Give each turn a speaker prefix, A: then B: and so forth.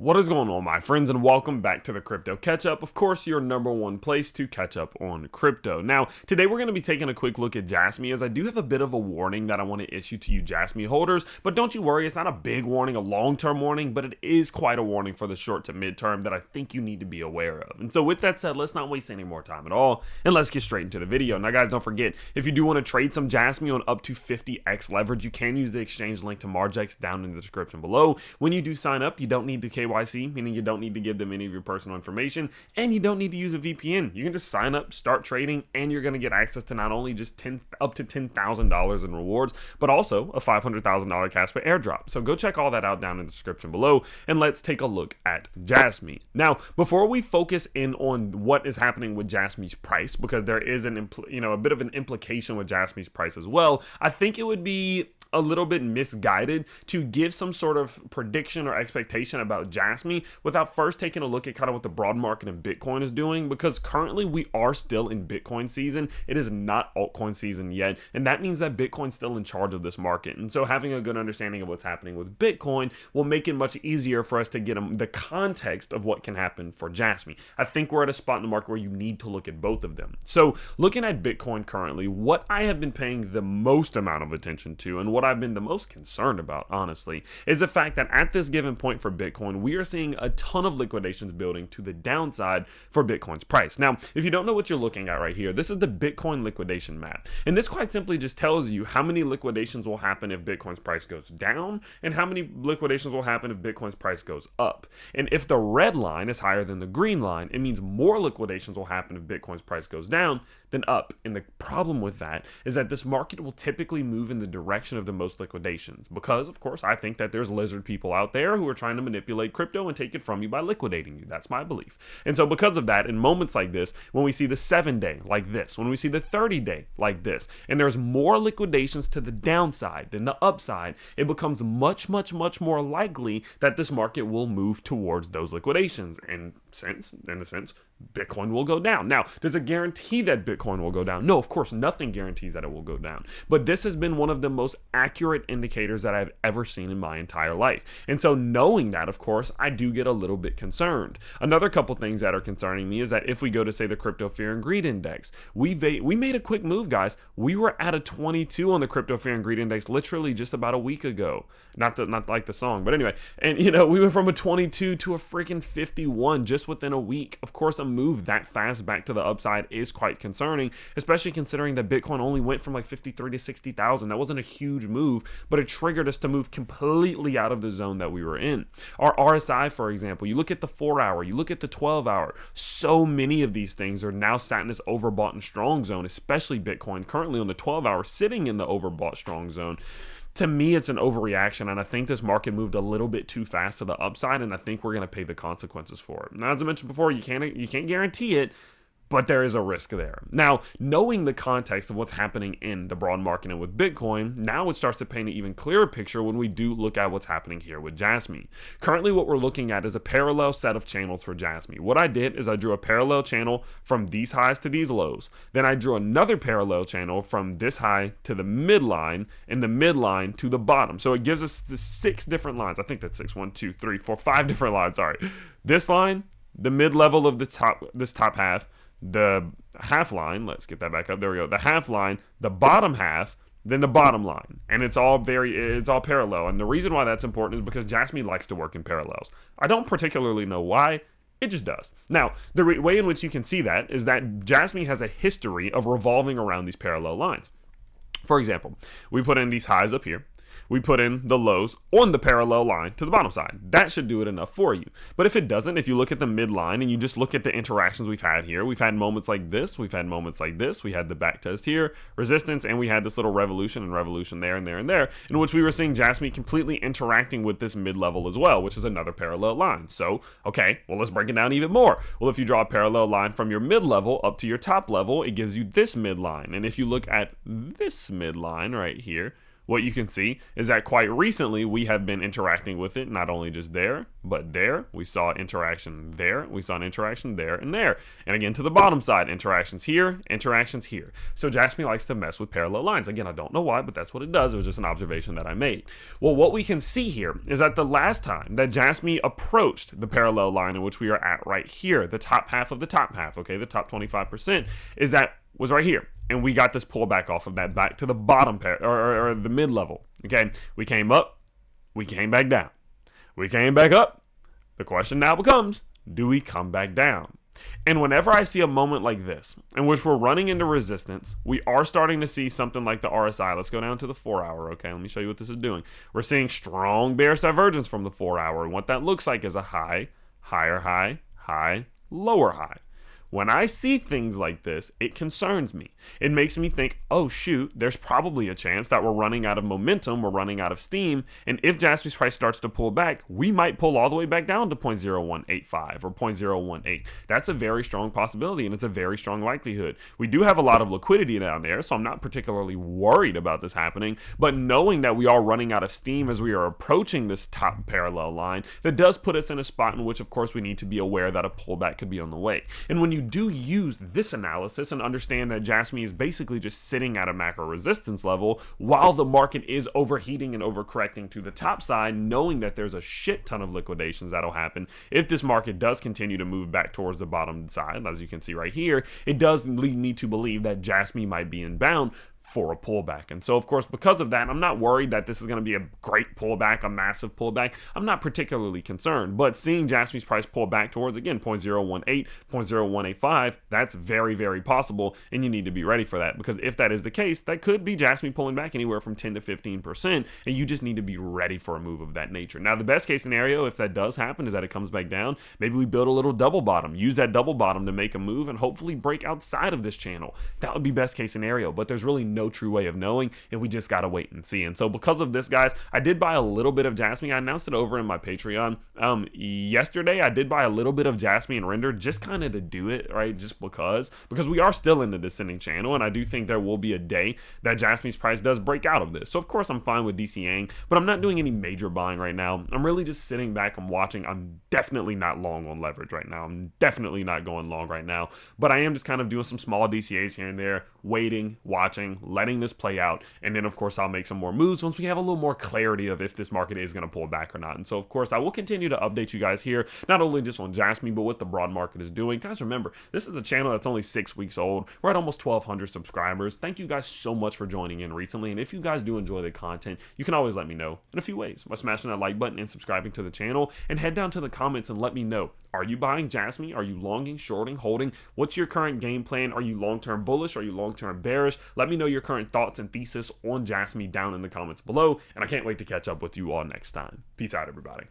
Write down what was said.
A: What is going on, my friends, and welcome back to the Crypto Catch Up. Of course, your number one place to catch up on crypto. Now, today we're going to be taking a quick look at Jasmy, as I do have a bit of a warning that I want to issue to you Jasmy holders, but don't you worry, it's not a big warning, a long-term warning, but it is quite a warning for the short to mid-term that I think you need to be aware of. And so with that said, let's not waste any more time at all, and let's get straight into the video. Now, guys, don't forget, if you do want to trade some Jasmy on up to 50x leverage, you can use the exchange link to Margex down in the description below. When you do sign up, you don't need the KYC, meaning you don't need to give them any of your personal information, and you don't need to use a VPN. You can just sign up, start trading, and you're going to get access to not only just up to $10,000 in rewards, but also a $500,000 Casper airdrop. So go check all that out down in the description below, and let's take a look at Jasmy. Now, before we focus in on what is happening with Jasmy's price, because there is a bit of an implication with Jasmy's price as well, I think it would be a little bit misguided to give some sort of prediction or expectation about Jasmy without first taking a look at kind of what the broad market and Bitcoin is doing, because currently we are still in Bitcoin season. It is not altcoin season yet, and that means that Bitcoin's still in charge of this market. And so having a good understanding of what's happening with Bitcoin will make it much easier for us to get the context of what can happen for Jasmy. I think we're at a spot in the market where you need to look at both of them. So looking at Bitcoin currently, what I have been paying the most amount of attention to, and what I've been the most concerned about, honestly, is the fact that at this given point for Bitcoin, we are seeing a ton of liquidations building to the downside for Bitcoin's price. Now, if you don't know what you're looking at right here, this is the Bitcoin liquidation map. And this quite simply just tells you how many liquidations will happen if Bitcoin's price goes down and how many liquidations will happen if Bitcoin's price goes up. And if the red line is higher than the green line, it means more liquidations will happen if Bitcoin's price goes down than up. And the problem with that is that this market will typically move in the direction of the most liquidations, because of course I think that there's lizard people out there who are trying to manipulate crypto and take it from you by liquidating you. That's my belief. And so because of that, in moments like this, when we see the 7-day like this, when we see the 30-day like this, and there's more liquidations to the downside than the upside, it becomes much more likely that this market will move towards those liquidations. And in a sense, Bitcoin will go down. Now, does it guarantee that Bitcoin will go down? No, of course, nothing guarantees that it will go down. But this has been one of the most accurate indicators that I've ever seen in my entire life. And so knowing that, of course, I do get a little bit concerned. Another couple things that are concerning me is that if we go to, say, the Crypto Fear and Greed Index, we made a quick move, guys. We were at a 22 on the Crypto Fear and Greed Index literally just about a week ago. Not like the song, but anyway. And, we went from a 22 to a freaking 51 just within a week. Of course, a move that fast back to the upside is quite concerning, especially considering that Bitcoin only went from like 53 to 60,000. That wasn't a huge move, but it triggered us to move completely out of the zone that we were in. Our RSI, for example, you look at the 4-hour, you look at the 12-hour, so many of these things are now sat in this overbought and strong zone, especially Bitcoin currently on the 12-hour sitting in the overbought strong zone. To me, it's an overreaction, and I think this market moved a little bit too fast to the upside, and I think we're going to pay the consequences for it. Now, as I mentioned before, you can't guarantee it, but there is a risk there. Now, knowing the context of what's happening in the broad market and with Bitcoin, now it starts to paint an even clearer picture when we do look at what's happening here with Jasmy. Currently, what we're looking at is a parallel set of channels for Jasmy. What I did is I drew a parallel channel from these highs to these lows. Then I drew another parallel channel from this high to the midline and the midline to the bottom. So it gives us the 6 different lines. I think that's 6, 1, 2, 3, 4, 5 different lines. Sorry. This line, the mid level of this top half, the half line, let's get that back up, there we go, the half line, the bottom half, then the bottom line, and it's all parallel. And the reason why that's important is because Jasmy likes to work in parallels. I don't particularly know why, it just does. Now, the way in which you can see that is that Jasmy has a history of revolving around these parallel lines. For example, we put in these highs up here. We put in the lows on the parallel line to the bottom side. That should do it enough for you. But if it doesn't, if you look at the midline and you just look at the interactions we've had here, we've had moments like this, we've had moments like this, we had the back test here, resistance, and we had this little revolution and revolution there and there and there, in which we were seeing Jasmy completely interacting with this mid-level as well, which is another parallel line. So, okay, well, let's break it down even more. Well, if you draw a parallel line from your mid-level up to your top level, it gives you this midline. And if you look at this midline right here, what you can see is that quite recently we have been interacting with it, not only just there, but there. We saw interaction there, we saw an interaction there and there. And again, to the bottom side, interactions here, interactions here. So Jasmy likes to mess with parallel lines. Again, I don't know why, but that's what it does. It was just an observation that I made. Well, what we can see here is that the last time that Jasmy approached the parallel line in which we are at right here, the top half of the top half, okay, the top 25%, is that was right here. And we got this pullback off of that back to the bottom or the mid level. Okay, we came up, we came back down, we came back up. The question now becomes, do we come back down? And whenever I see a moment like this, in which we're running into resistance, we are starting to see something like the RSI. Let's go down to the 4 hour. Okay, let me show you what this is doing. We're seeing strong bearish divergence from the 4 hour. And what that looks like is a high, higher high, high, lower high. When I see things like this, it concerns me. It makes me think, oh shoot, there's probably a chance that we're running out of momentum, we're running out of steam, and if Jasmy's price starts to pull back, we might pull all the way back down to 0.0185 or 0.018. That's a very strong possibility, and it's a very strong likelihood. We do have a lot of liquidity down there, so I'm not particularly worried about this happening, but knowing that we are running out of steam as we are approaching this top parallel line, that does put us in a spot in which, of course, we need to be aware that a pullback could be on the way. And when you do use this analysis and understand that Jasmy is basically just sitting at a macro resistance level while the market is overheating and overcorrecting to the top side, knowing that there's a shit ton of liquidations that'll happen if this market does continue to move back towards the bottom side. As you can see right here, it does lead me to believe that Jasmy might be inbound for a pullback. And so, of course, because of that, I'm not worried that this is going to be a great pullback, a massive pullback. I'm not particularly concerned, but seeing Jasmy's price pull back towards, again, 0.018, 0.0185, that's very, very possible, and you need to be ready for that, because if that is the case, that could be Jasmy pulling back anywhere from 10 to 15%, and you just need to be ready for a move of that nature. Now, the best case scenario, if that does happen, is that it comes back down. Maybe we build a little double bottom, use that double bottom to make a move, and hopefully break outside of this channel. That would be best case scenario, but there's really no true way of knowing, and we just gotta wait and see. And so because of this, guys, I did buy a little bit of Jasmy. I announced it over in my Patreon yesterday. I did buy a little bit of Jasmy and Render, just kind of to do it, right? Just because we are still in the descending channel, and I do think there will be a day that Jasmy's price does break out of this. So of course I'm fine with DCAing, but I'm not doing any major buying right now. I'm really just sitting back and watching. I'm definitely not long on leverage right now. I'm definitely not going long right now, but I am just kind of doing some small DCAs here and there, waiting, watching, letting this play out, and then of course I'll make some more moves once we have a little more clarity of if this market is going to pull back or not. And so of course I will continue to update you guys here, not only just on Jasmy, but what the broad market is doing. Guys, remember, this is a channel that's only 6 weeks old. We're at almost 1,200 subscribers. Thank you guys so much for joining in recently, and if you guys do enjoy the content, you can always let me know in a few ways by smashing that like button and subscribing to the channel, and head down to the comments and let me know, are you buying Jasmy? Are you longing, shorting, holding? What's your current game plan? Are you long-term bullish? Are you long-term bearish? Let me know your current thoughts and thesis on Jasmy down in the comments below, and I can't wait to catch up with you all next time. Peace out, everybody.